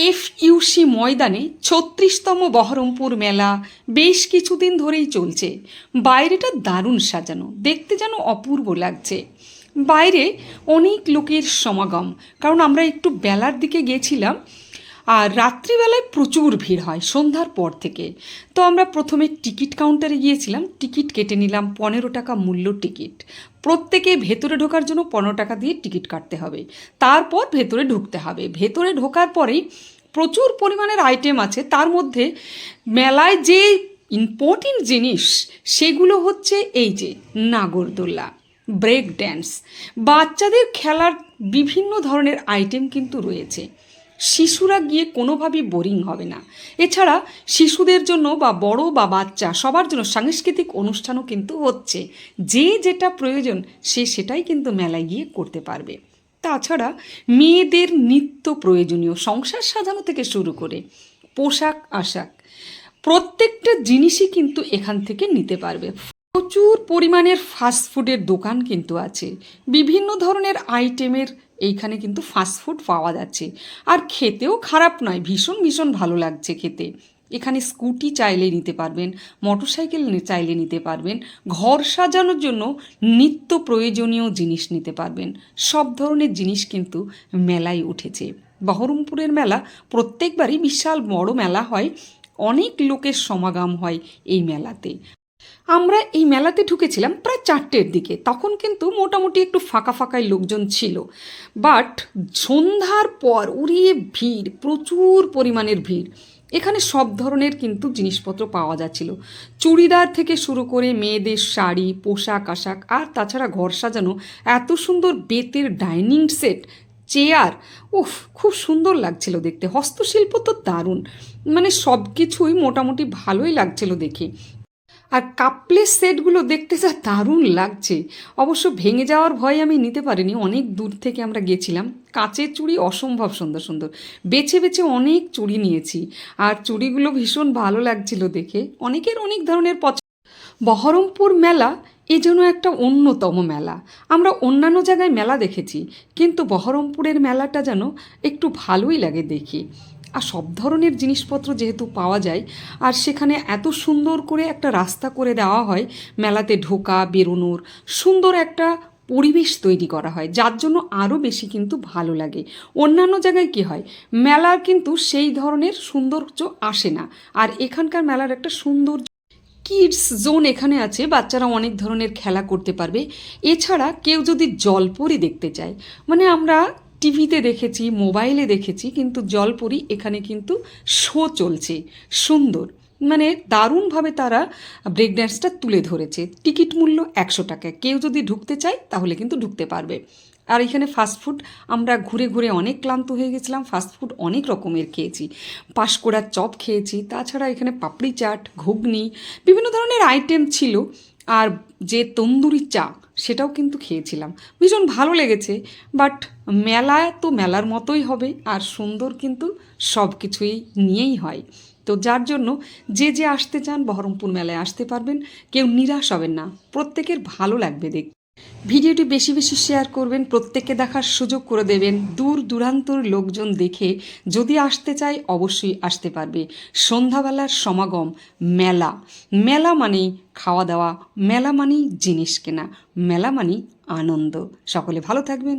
এফইউসি ময়দানে ৩৬তম বহরমপুর মেলা বেশ কিছুদিন ধরেই চলছে। বাইরেটা দারুণ সাজানো, দেখতে যেন অপূর্ব লাগছে। বাইরে অনেক লোকের সমাগম, কারণ আমরা একটু বেলার দিকে গেছিলাম আর রাত্রিবেলায় প্রচুর ভিড় হয় সন্ধ্যার পর থেকে। তো আমরা প্রথমে টিকিট কাউন্টারে গিয়েছিলাম, টিকিট কেটে নিলাম। ১৫ টাকা মূল্য টিকিট। প্রত্যেকে ভেতরে ঢোকার জন্য ১৫ টাকা দিয়ে টিকিট কাটতে হবে, তারপর ভেতরে ঢুকতে হবে। ভেতরে ঢোকার পরেই প্রচুর পরিমাণের আইটেম আছে। তার মধ্যে মেলায় যে ইম্পর্টেন্ট জিনিস সেগুলো হচ্ছে এই যে নাগরদোলা, ব্রেক ড্যান্স, বাচ্চাদের খেলার বিভিন্ন ধরনের আইটেম কিন্তু রয়েছে। শিশুরা গিয়ে কোনোভাবেই বোরিং হবে না। এছাড়া শিশুদের জন্য বা বড় বা বাচ্চা সবার জন্য সাংস্কৃতিক অনুষ্ঠানও কিন্তু হচ্ছে। যে যেটা প্রয়োজন সে সেটাই কিন্তু মেলায় গিয়ে করতে পারবে। তাছাড়া মেয়েদের নিত্য প্রয়োজনীয় সংসার সাজানো থেকে শুরু করে পোশাক আশাক প্রত্যেকটা জিনিসই কিন্তু এখান থেকে নিতে পারবে। প্রচুর পরিমাণের ফাস্টফুডের দোকান কিন্তু আছে। বিভিন্ন ধরনের আইটেমের এইখানে কিন্তু ফাস্টফুড পাওয়া যাচ্ছে, আর খেতেও খারাপ নয়, ভীষণ ভীষণ ভালো লাগছে খেতে। এখানে স্কুটি চাইলে নিতে পারবেন, মোটরসাইকেল চাইলে নিতে পারবেন, ঘর সাজানোর জন্য নিত্য প্রয়োজনীয় জিনিস নিতে পারবেন। সব ধরনের জিনিস কিন্তু মেলায় উঠেছে। বহরমপুরের মেলা প্রত্যেকবারই বিশাল বড় মেলা হয়, অনেক লোকের সমাগম হয় এই মেলাতে। আমরা এই মেলাতে ঢুকেছিলাম প্রায় ৪টের দিকে, তখন কিন্তু মোটামুটি একটু ফাঁকা ফাঁকাই লোকজন ছিল। বাট সন্ধ্যার পর উড়িয়ে ভিড়, প্রচুর পরিমাণের ভিড়। এখানে সব ধরনের কিন্তু জিনিসপত্র পাওয়া যাচ্ছিল, চুড়িদার থেকে শুরু করে মেয়েদের শাড়ি, পোশাক আশাক, আর তাছাড়া ঘর সাজানো এত সুন্দর বেতের ডাইনিং সেট, চেয়ার, উফ খুব সুন্দর লাগছিল দেখতে। হস্তশিল্প তো দারুণ, মানে সব কিছুই মোটামুটি ভালোই লাগছিল দেখে। আর কাপলের সেটগুলো দেখতে যা দারুণ লাগছে। অবশ্য ভেঙে যাওয়ার ভয় আমি নিতে পারিনি, অনেক দূর থেকে আমরা গেছিলাম। কাচের চুড়ি অসম্ভব সুন্দর সুন্দর, বেছে বেছে অনেক চুড়ি নিয়েছি, আর চুড়িগুলো ভীষণ ভালো লাগছিল দেখে। অনেকের অনেক ধরনের পছন্দ। বহরমপুর মেলা এ যেন একটা অন্যতম মেলা। আমরা অন্যান্য জায়গায় মেলা দেখেছি, কিন্তু বহরমপুরের মেলাটা যেন একটু ভালোই লাগে দেখে। আর সব ধরনের জিনিসপত্র যেহেতু পাওয়া যায়, আর সেখানে এত সুন্দর করে একটা রাস্তা করে দেওয়া হয়, মেলাতে ঢোকা বেরোনোর সুন্দর একটা পরিবেশ তৈরি করা হয়, যার জন্য আরও বেশি কিন্তু ভালো লাগে। অন্যান্য জায়গায় কী হয়, মেলার কিন্তু সেই ধরনের সৌন্দর্য আসে না। আর এখানকার মেলার একটা সুন্দর কিডস জোন এখানে আছে, বাচ্চারা অনেক ধরনের খেলা করতে পারবে। এছাড়া কেউ যদি জলপরি দেখতে চায়, মানে আমরা টিভিতে দেখেছি, মোবাইলে দেখেছি, কিন্তু জলপরি এখানে কিন্তু শো চলছে সুন্দর, মানে দারুণভাবে তারা ব্রেক ড্যান্সটা তুলে ধরেছে। টিকিট মূল্য ১০০ টাকা, কেউ যদি ঢুকতে চায় তাহলে কিন্তু ঢুকতে পারবে। আর এখানে ফাস্টফুড, আমরা ঘুরে ঘুরে অনেক ক্লান্ত হয়ে গেছিলাম, ফাস্টফুড অনেক রকমের খেয়েছি। পাঁশকুড়ার চপ খেয়েছি, তাছাড়া এখানে পাপড়ি চাট, ঘুগনি, বিভিন্ন ধরনের আইটেম ছিল। আর যে তন্দুরি চা সেটাও কিন্তু খেয়েছিলাম, ভীষণ ভালো লেগেছে। বাট মেলা তো মেলার মতোই হবে, আর সুন্দর কিন্তু সব কিছুই নিয়েই হয়। তো যার জন্য যে যে আসতে চান বহরমপুর মেলায় আসতে পারবেন, কেউ নিরাশ হবেন না, প্রত্যেকের ভালো লাগবে দেখতে। ভিডিওটি বেশি বেশি শেয়ার করবেন, প্রত্যেককে দেখার সুযোগ করে দেবেন। দূর দূরান্তর লোকজন দেখে যদি আসতে চায় অবশ্যই আসতে পারবে। সন্ধ্যাবেলার সমাগম, মেলা, মেলা মানেই খাওয়া দাওয়া, মেলা মানেই জিনিস কেনা, মেলা মানেই আনন্দ। সকলে ভালো থাকবেন।